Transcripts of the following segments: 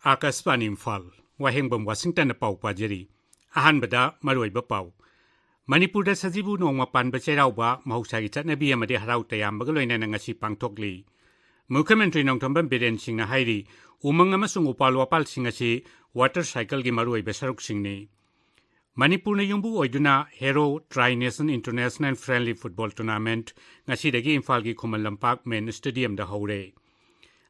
Akaspan Imphal, Wahengbam Washington Pau Pajeri, Ahanbada, Maroiba Pau. Manipur Sajibu no Mapan Bacherauba, Mausai Chatnabi Amadi Harautayam Bagaloina Nangasi Pangtokli. Mukamentri Nong Tomban Beden Singa Hairi, Umangamasung Upalwapal Singasi, Water Cycle Gimarui Besaruk Singni. Manipur Yumbu Oiduna Hero Tri-Nation International Friendly Football Tournament, Nasidagi Imphal Kumalampak Men Stadium the Hore.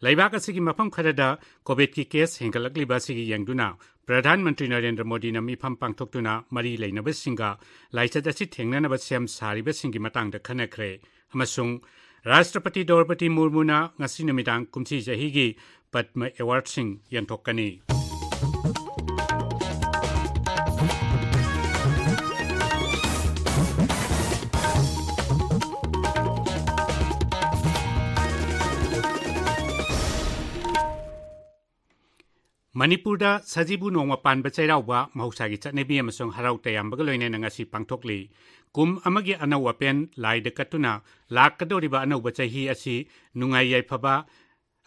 Laibak asigi mapam kharada COVID ki case hengalakli basigi yangduna Pradhan Mantri Narendra Modi na mifam pangthoktuna mari leinaba singa laichat asi thengnanaba sem sariba singi matangda khanakre amasung Rashtrapati Draupadi Murmu na ngasi numitang kumsi jahigi Padma Award sing yanthokani. Manipurda Sajibu no Mapan Bachairauba, Mausagi Chatnebi Amasong Harautayam Bagaloine Nangasi Pangtokli, Kum Amagi Anawapen, Lai de Katuna, Lakadoriba Ano Bachahi Asi, Nungay Paba,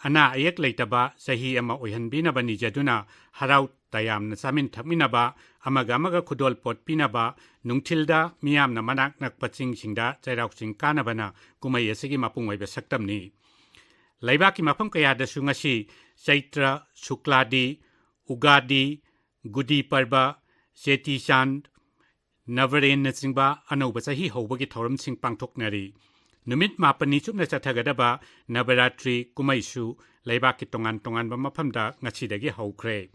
Ana Ayek Laitaba, Sahi Ama Oyanbina Bani Jaduna, Harautayam Nasamin Taminaba, Amagamaga Kudol Pot Pinaba, Nungtilda, Miam Namanak Nakpaching Singda, Chairau Sing Kanabana, Kumayasigi Mapungway Besaktamni. Laibaki Mapam Kayada Sungasi, Chaitra, Shukladi, Ugadi, Gudi Parba, Seti Shand, Navarin Singba, Anobasahi Hobagi Thorum Sing Pangtoknari. Numit Mapani Chupna Chatagadaba, Navaratri, Kumaisu, Laibaki Tongan Tongan Mapamda, Nachidagi Hokre.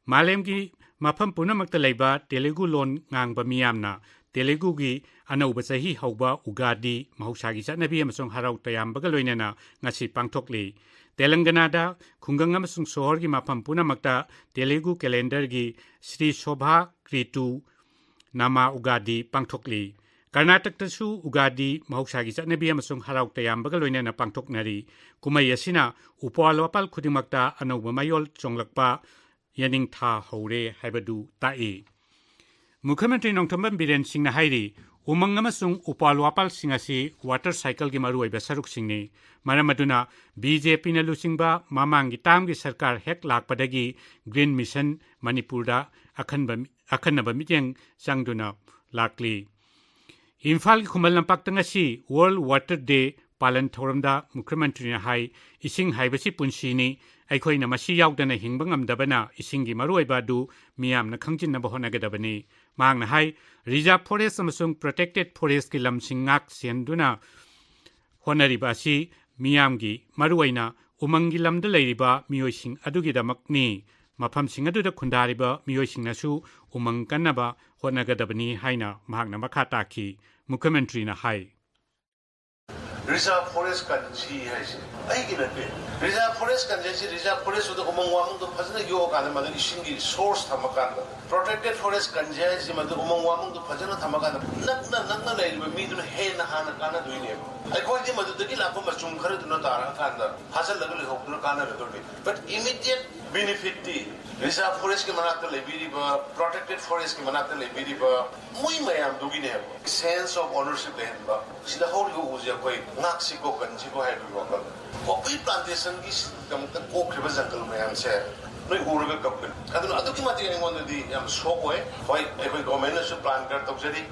Malemgi Mapam Punamakta Laiba, Telugu Lon Ngang Bamiamna, Telugu gi Anobasahi Hoba, Ugadi, Mahusagi Sanabi Amasong Harautayam Bagaloinana, Nasi Pangtokli. Telangana Kungang Amasung Sohorgi Mapam Punamakta, Telugu Calendar gi Sri Shobha Kritu Nama Ugadi Pangtokli. Karnatak Tasu Ugadi Mahusagi Sanabi Amasung Harautayam Bagaloinana Pangtoknari. Kumayasina Upalwapal Kudimakta Anobamayol Chonglakpa Yaning Tha Hore Habadu Tae. Mukamentri Nong Tomban Biren Singna Hairi, Umangamasung Upalwapal Singasi, Water Cycle Gimaru Besaruk Singni, Maramaduna, BJP na Lusingba, Mamangi Tamgi Sarkar Hek Lakpadagi, Green Mission, Manipurda, Akanaba Mityang Sangduna, Lakli. Imphal Kumalampak World Water Day, Palan Thoramda, Mukamentri na Hai, Ising Haibasi Punshini, Aikoi na Masi Yaudana Hingbangam Dabana, Isingi Maruai Badu, Miam na Kangjin na Bohonagadabani, Mang na Hai, Reserve Forest Amasung Protected Forest ki lam singak sianduna Honaribasi, Miamgi, Maruaina, Umangi lamda Lairiba, Mioising Adugidamakni, Mapam Singadu Kundariba, Mioising Nasu, Umang Kanaba, Honagadabani, Haina, Magna Makataki, Mukamentri na Hai. Reserve Forest Kanji has Reserve Forest Kanji, Reserve Forest with the Umangwam, the Pazana Yoga and Mother Ishingi, source Tamakanda. Protected Forest Kanji is the Umangwam, the Pazana Tamakanda. Nana, me to Hen Hanakana doing him. I called him the Gilapama Chumkara to Notara Kanda, Hazel Level Hope Nokana, but immediate benefit. Reserve Forest Manata Lebiriba, Protected Forest Manata Lebiriba, Muimayam Duginem, sense of ownership. See the whole you was your way, Naxico and Chico had to rock. Poppy plantation is the Coke Rivers Uncle Mayam said. No Uraga Company. I don't know anyone on the show way, why every government should plant Gartokjeri.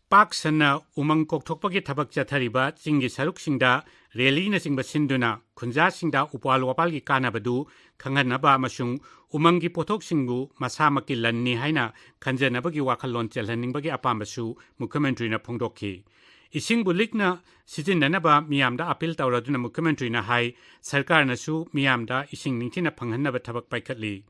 Pak Sana Umang Koktokpagi Tabak Jatariba, Singi Saruk Singda, Relina Singba Sinduna, Kunja Singda Upalwapalgi Kanabadu, Kanganaba Masung, Umangi Potok Singu, Masamaki Lanni Haina, Kanjanabagi Wakalon Telhaningbagi Apambasu, Mukamentri na Pongdoki. Ising Bulikna, Sitin Nanaba, Miamda Apil Tauraduna Mukamentri na Hai, Sarkar Nasu, Miamda, Ising Nintina Panganaba Tabak Paikatli.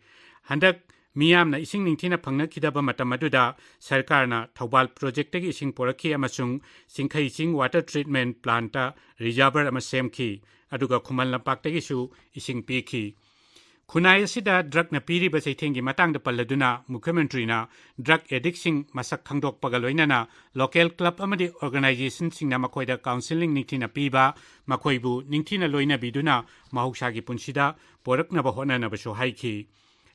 Handak Miam na ising ningtina pangna kidaba matamaduda sarkar na Thobal project tagi ising poraki amasung singkhai ising water treatment planta reservoir amasemki aduga khumal lampak tagi su ising piki khunai asida drug na piri ba saithengi matang da palladuna Mukhyamentri na drug addiction masak khangdok pagaloina na local club amadi organization singna makoida counseling ningtina piba makoibu ningtina loina biduna mahuksagi punsida porakna ba hona na ba so haiki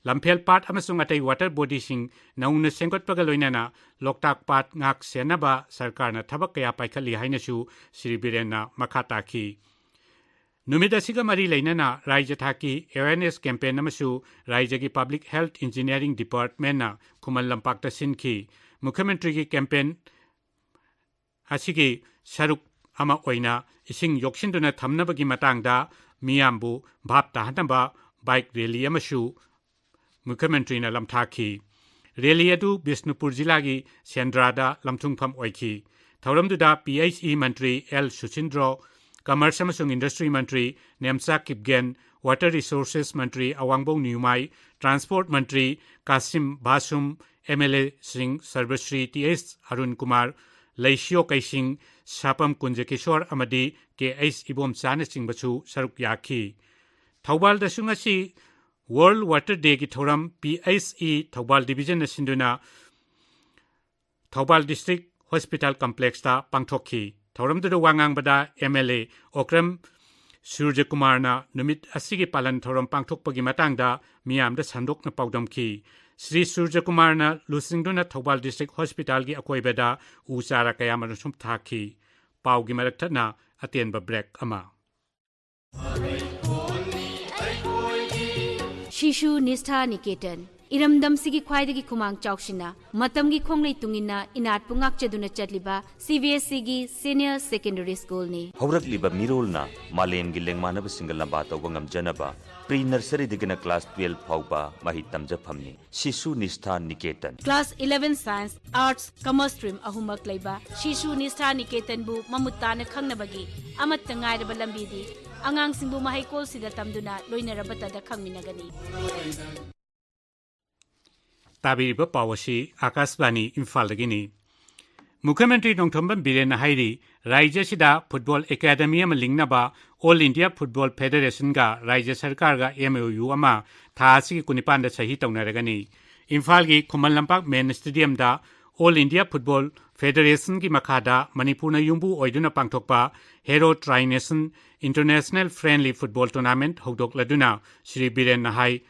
Lampel Pat Amasung Atay water body sing nauna sengkot pagaloinana Loktak Pat ngak senaba sarkar na tabak kaya paikali hainasu Sri Birena Makataki. नुमित असिगा मरी लेना राज्य थाकी awareness campaign अमसु राज्य की public health engineering department ना खुमल लंपाक्ता सिनखी मुख्यमंत्री की campaign असिगी सरुक अमा ओइना इसिंग योक्सिनदुना थमनबगी मतांगदा मियामबु भाप ताहनबा बाइक रैली अमसु मुख्यमंत्री ना लमथाखी रैली अदु बिष्णुपुर जिला की सेंद्रादा लमथुंगफम ओइखी थौरमदुदा PHE मंत्री एल सुचिंद्रो कमर्स अमसुंग इंडस्ट्री मंत्री नेमसा किपगेन वाटर रिसोर्सेस मंत्री अवांगबों न्यूमाई ट्रांसपोर्ट मंत्री कासिम बासुम MLA सिंह सर्वश्री TS अरुण कुमार लैशियो कैसिंग सापम कुंज किशोर अमदी KH इबोम चान सिंबसु सरुक याखी थौबाल दसुंगसी वर्ल्ड वाटर डे की थौरम PHE थौबाल डिवीजन सिंधुना थौबाल डिस्ट्रिक्ट हॉस्पिटल कॉम्प्लेक्स ता पांगथोखी थौरमदुदा वांगांगबदा MLA ओक्रम सूर्य कुमारना नुमित असिगी पालन थौरम पांगथोकपगी मतांगदा मियामदा संदोकना पाउदमखी श्री सूर्य कुमारना लुसिंगदुना थौबाल डिस्ट्रिक्ट हॉस्पिटल की अकोइबदा उचारा कयामरसुम थाखी पाउगी मरक्थना अतेनबा ब्रेक अमा शिशु निष्ठा निकेतन इरमदम सिगी ख्वाइदगी खुमांग चौक्सिना मतमगी खोंगलै तुंगिना इनाट पुंगाक चदुना चटलिबा CBSE गी सीनियर सेकेंडरी स्कूल ने हौरकलिबा मिरोलना मालेमगी लेंगमानब सिंगल लंबा तौबा ngamjanaba प्री नर्सरी दिगना क्लास 12 फाउबा महि तमजफमनी Shishu Nishtha Niketan class 11 science arts commerce stream अहुमक लैबा शिशु निष्ठा निकेतन बु ममुत्ताना खंगनबगी अमत ngairaba lambidi angang singbu mahikol sida tamduna loinarabata da khangminagani ताबिरिबा पावसी Akashvani इम्फालदगिनी मुख्यमंत्री नोंथोंबम बिरेन हाइरी राज्य सिदा फुटबॉल एकेडमी अमा लिंगनबा ऑल इंडिया फुटबॉल फेडरेशन गा राज्य सरकार गा MOU अमा थासी कुनिपान दा सही तौनरगनी इम्फाल की खुमल लंपाक मेन स्टेडियम दा ऑल इंडिया फुटबॉल फेडरेशन की मखादा मणिपुर युंबू ओइदुना पांगथोकपा Hero trination international friendly football tournament हौदोकलदुना श्री बिरेन हाई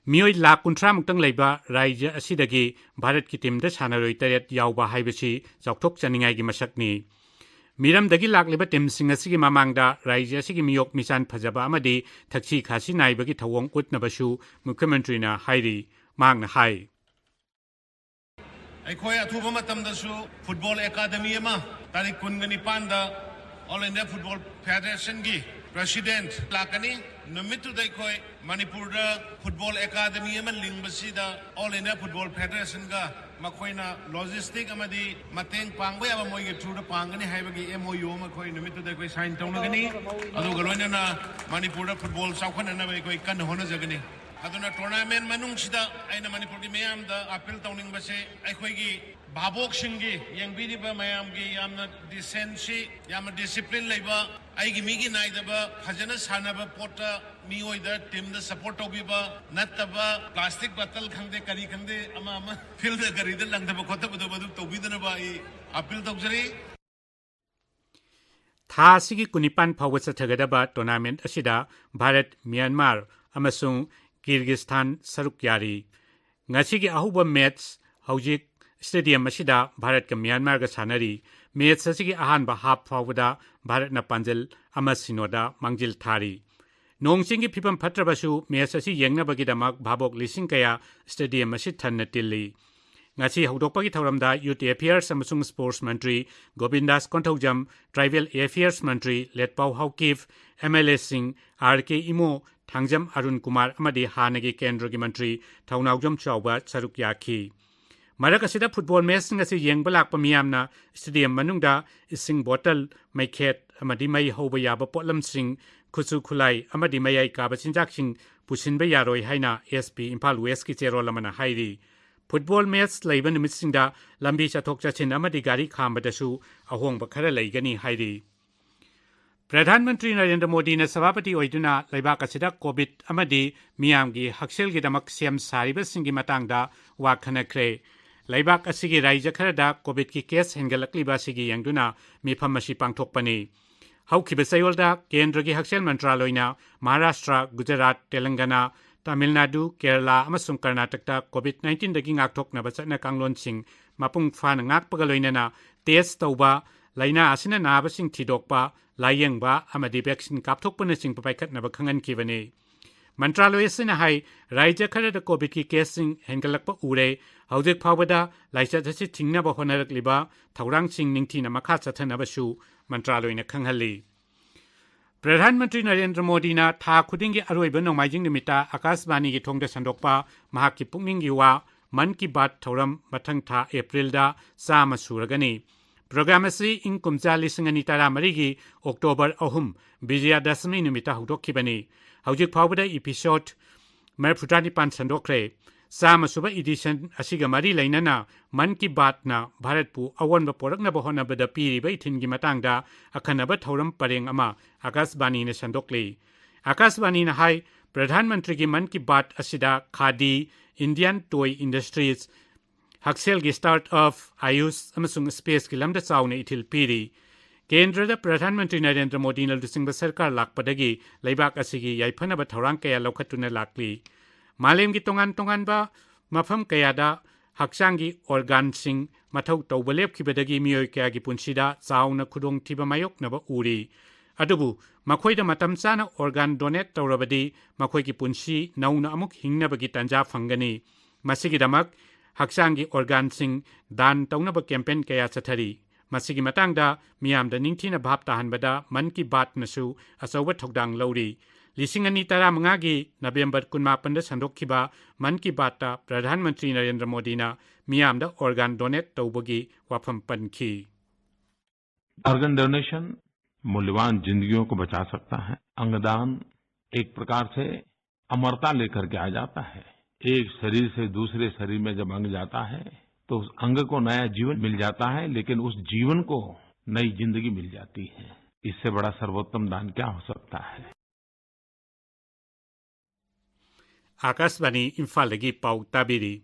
मियोई लाख 50 मुक्तंग लेबा राज्य असिदगी भारत की टीम द सानरोई तरेत यावबा हाइबसी चौथोक चनिंगाई की मसकनी मिरमदगी लाखलेबा टीम सिंग असिगी ममांगदा राज्य असिगी मियोक मिसान फजबा अमदी थक्सी खासी नाइबगी थवोंग उतनबसु मुख्यमंत्रीना हाइरी मांगना हाई अखोय अथुबा मतमदसु फुटबॉल एकेडमी अमा तारीख 19 दा ऑल इंडिया फुटबॉल फेडरेशन की प्रेसिडेंट लाकनी नुमितु दैखोय मणिपुर दा फुटबॉल एकेडमी अमा लिंगबसीदा ऑल इंडिया फुटबॉल फेडरेशन का मखोयना लॉजिस्टिक अमदी मतेंग पांगबा याबा मोइगे थ्रू दा पांगनी हाइबगी MOU मखोय नुमितु दैखोय साइन तौनगनी अदुगा लोइनना मणिपुर दा फुटबॉल साउखनना बैखोय कन होना जगनी अदुना टूर्नामेंट मनुंगसिदा आइना मणिपुर की मयाम दा अपील तौनिंगबसे अखोयगी भाबोक सिंगी यंगबिरिबा मयाम की यामना डिसेंसी यामना डिसिप्लिन लेबा आइगी मिगी नाइदबा फजना सानबा पोटा मिओइदा टीम दा सपोर्ट तौबिबा नत्तबा प्लास्टिक बोतल खंगदे करी खंगदे अमा अमा फील्ड करीदा लंगदबा खोतबदो बदु तौबिदनबा आई अपील तौजरी थासिगी कुनिपान फावबा चथगदबा टूर्नामेंट असिदा भारत म्यांमार अमसुंग किर्गिस्तान सरुक यारी ngachigi ahuba मैच हौजिक स्टेडियम असिदा भारत का म्यांमार का सानरी मैच असिगी अहानबा हाफ फावदा भारत न पांजल अमा सिनोदा मांजिल थारी नोंगसिंगी फिपम फत्रबसु मैच असि येंगनबगिदमक भाबोक लिसिंग कया स्टेडियम असि थन्न तिल्ली ngasi हौदोकपगी थौरमदा यूथ अफेयर्स अमसुंग स्पोर्ट्स मंत्री गोविंदास कोंथौजम ट्राइबल अफेयर्स मंत्री लेटपाउ हाउकिफ MLA सिंह RK इमो थांगजम अरुण कुमार अमदी हानगी केंद्र की मंत्री थौनाउजम चौबा सरुक याखी मरक असिदा football match ngasi yengba lakpa miyamna stadium manungda ising bottle maikhet amadi mai hoba yaba potlam sing khusu khulai amadi mayai ka bachinjak sing pusinba yaroi haina SP Imphal West ki cherol amana hairi football match leiba numit singda lambi chathok chachin amadi gari khambadasu ahongba khara leigani hairi प्रधानमंत्री नरेंद्र मोदी ने सभापति ओइदुना लेबाक असिदा Covid अमदी मियामगी हक्सेलगी दमक same सारिबसिंगी मतांगदा वाखनख्रे लेबाक असिगी राज्य Khardah Covid की case हेंगलकलिबा सिगी यंगदुना मिफम असी पांगथोकपनी हौखिबा चयोलदा केंद्र की हक्सेल मंत्रालयना महाराष्ट्र गुजरात तेलंगाना तमिलनाडु केरला अमसुंग कर्नाटकता कोविड-19 दगी ngakthoknaba chana kanglonsing mapung fan ngakpaga loinana test tauba laina asina nabasing thidokpa layengba amadi vaccine kapthokpanaching paikhatnaba khangankibani Mantraloy asina hai raija kharada covid ki casing hengalakpa ure hawjek phawbada laisat asi thingnaba honarakliba thaurangching ningthina makha chathanabasu Mantraloy na khanghalli Pradhan Mantri Narendra Modi na tha khudingi aroiba nongmaijing nimita Akashbani gi thongda sandokpa mahakki pukning yuwa Man ki Baat thoram mathang tha April da sama suragani Program asi ing kumja lisingani tara marigi October 3 Vijayadashami nimita hudokkhibani hawjik phawbada episode Marphutani pan sandokre sama suba edition asiga mari lainana Man ki Baat na Bharatpu awanba poraknaba honabada piriba ithingi matangda akhanaba thoram pareng ama Akashbani na sandokli Akashbani na hai Pradhan Mantri ki Man ki Baat asida Khadi Indian Toy Industries Haksel gi startup Ayush amasung space ki lamda chawna ithil piri Kendrada Pradhan Mantri Narendra Modi na lusingba sarkar lakpadagi laibak asigi yaifanaba thorang kaya lokhatuna lakli Malem gi tongan ba mafam kaya da haksangi organ sing mathau tawbalep khibadagi miyoy kaya gi punsida chawna khudong thiba mayok naba uri adubu makhoida matam chana organ donate tawrabadi makhoi gi punsi nauna amuk hingnabagi tanja phangani masigi damak haksangi organ sing dan tawnaba campaign kaya chathari masigi matangda miyamda ningthina bhap tahanbada Man ki Baat nasu asawa thogdang lawri Lisingani tara mangagi November 18 da sandokhiba Man ki Baat ta Pradhan Mantri Narendra Modi na miyamda organ donate tawbagi wafam pankhi Organ donation मूल्यवान जिंदगियों को बचा सकता है अंगदान एक प्रकार से अमरता लेकर के आ जाता है एक शरीर से दूसरे शरीर में जब अंग जाता है तो उस अंग को नया जीवन मिल जाता है लेकिन उस जीवन को नई जिंदगी मिल जाती है इससे बड़ा सर्वोत्तम दान क्या हो सकता है Akashbani Imphal pau tabiri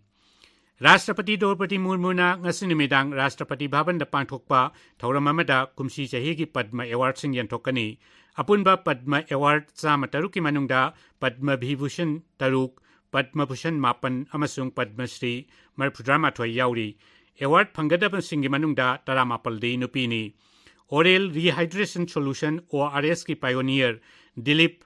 Rashtrapati Draupadi Murmuna ngasi numidang Rashtrapati Bhavan da pangthokpa thoram amada kumsi chahi gi Padma Award sing yanthokani apunba Padma Award chama taruki manungda Padma Vibhushan taruk Padma Bhushan mapan amasung Padma Shri marphudrama thoi yauri award phanggadaba singi manungda taramapaldi nupini Oral Rehydration Solution ORS ki pioneer Dilip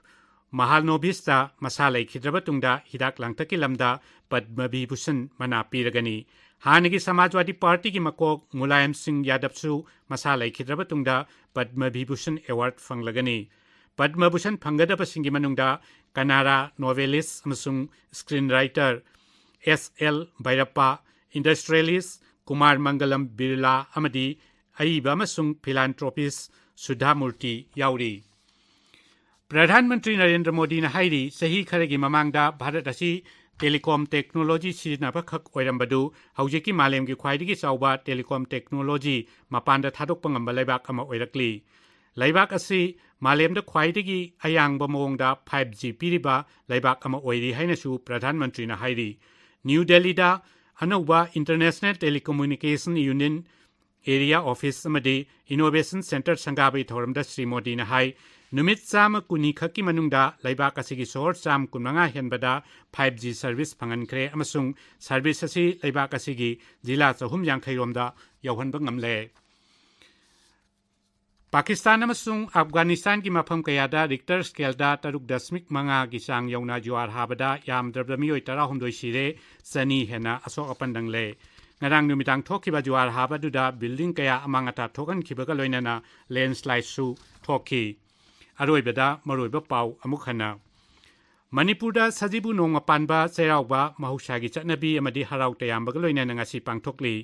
Mahalnobista masalai khidrabatungda hidak langtaki lamda Padma Vibhushan mana piragani hanagi Samajwadi Party ki makok Mulayam Singh Yadav su masalai khidrabatungda Padma Vibhushan award phanglagani Padma Bhushan phanggadaba singi manungda Kannada novelist amasung screenwriter SL Bhairappa industrialist Kumar Mangalam Birla amadi aiba amasung philanthropist Sudha Murthy yauri Pradhan Mantri Narendra Modi na hairi sahi kharagi mamangda Bharat asi telecom technology sirinaba khak oirambadu haujeki malem gi khwaidigi chawba telecom technology mapanda thadokpa ngamba laibak ama oirakli laibak asi malemda khwaidigi ayangba mawongda 5G piriba laibak ama oiri haina su Pradhan Mantri na hairi New Delhi da anauba International Telecommunication Union Area Office amadi Innovation Center sangabai thoramda Sri Modi na hai numit chama kuni khaki manungda laibak asigi sohor cham kunmanga henbada 5G service phangankre amasung service asi laibak asigi jila chahum yangkhai romda yauhanba ngamle Pakistan amasung Afghanistan ki mafam kayada Richter scale da 3.5 gi sang yauna juar habada yamdrabda mioi 16 sire sani hena asok apandangle ngarang numitang thokiba juar habaduda building kaya amangata thokan khibaga loinana landslide su thoki aroibada maroiba pau amukhana Manipurda sajibu nongma panba chairauba mahushagi chatnabi amadi harau tayambaga loinana ngasi pangthokli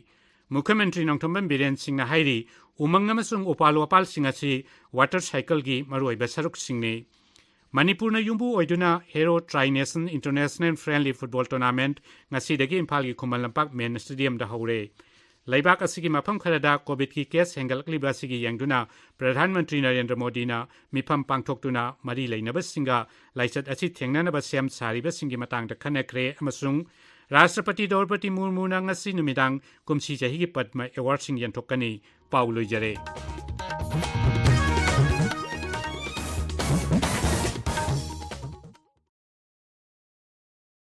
Mukhyamantri Nongthombam Biren Singh na hairi umang amasung upal sing asi water cycle gi maroiba saruk singni Manipur na yumbu oiduna Hero Tri-Nation International Friendly Football Tournament ngasi dagi Imphal gi Khuman Lampak Main Stadium da haure laibak asigi mafam kharada covid ki case hengalakli basigi yangduna Pradhan Mantri Narendra Modi na mifam pangthoktuna mari leinaba singa laisat asi thengnanaba sem sariba singi matangda khanakre amasung Rashtrapati Draupadi Murmu na ngasi numidang kumsi chahi gi Padma Award sing yanthokani pauloi jare